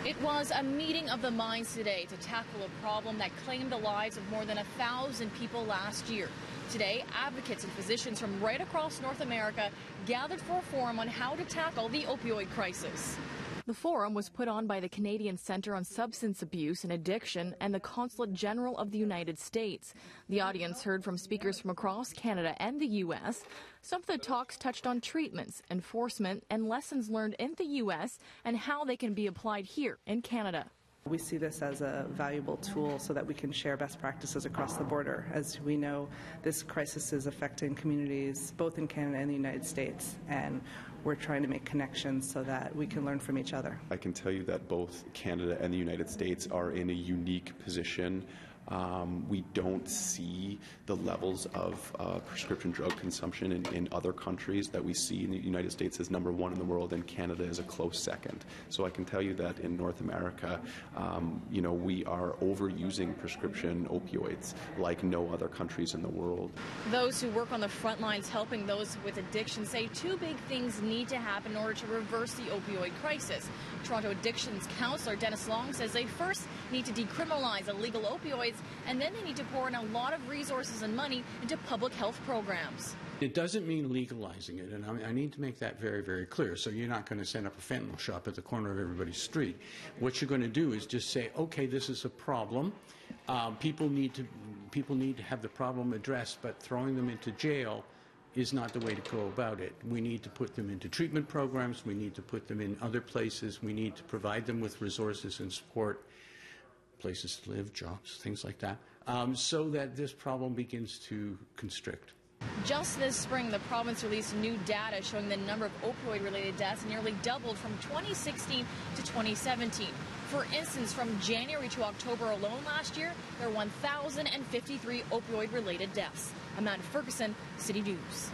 It was a meeting of the minds today to tackle a problem that claimed the lives of more than 1,000 people last year. Today, advocates and physicians from right across North America gathered for a forum on how to tackle the opioid crisis. The forum was put on by the Canadian Centre on Substance Abuse and Addiction and the Consulate General of the United States. The audience heard from speakers from across Canada and the U.S. Some of the talks touched on treatments, enforcement, and lessons learned in the U.S. and how they can be applied here in Canada. We see this as a valuable tool so that we can share best practices across the border. As we know, this crisis is affecting communities both in Canada and the United States, and we're trying to make connections so that we can learn from each other. I can tell you that both Canada and the United States are in a unique position. We don't see the levels of prescription drug consumption in other countries that we see in the United States as number one in the world, and Canada is a close second. So I can tell you that in North America, we are overusing prescription opioids like no other countries in the world. Those who work on the front lines helping those with addiction say two big things need to happen in order to reverse the opioid crisis. Toronto Addictions Councillor Dennis Long says they first need to decriminalize illegal opioids, and then they need to pour in a lot of resources and money into public health programs. It doesn't mean legalizing it, and I need to make that very, very clear. So you're not going to set up a fentanyl shop at the corner of everybody's street. What you're going to do is just say, okay, this is a problem. People need to have the problem addressed, but throwing them into jail is not the way to go about it. We need to put them into treatment programs. We need to put them in other places. We need to provide them with resources and support, places to live, jobs, things like that, so that this problem begins to constrict. Just this spring, the province released new data showing the number of opioid-related deaths nearly doubled from 2016 to 2017. For instance, from January to October alone last year, there were 1,053 opioid-related deaths. Ferguson, City News.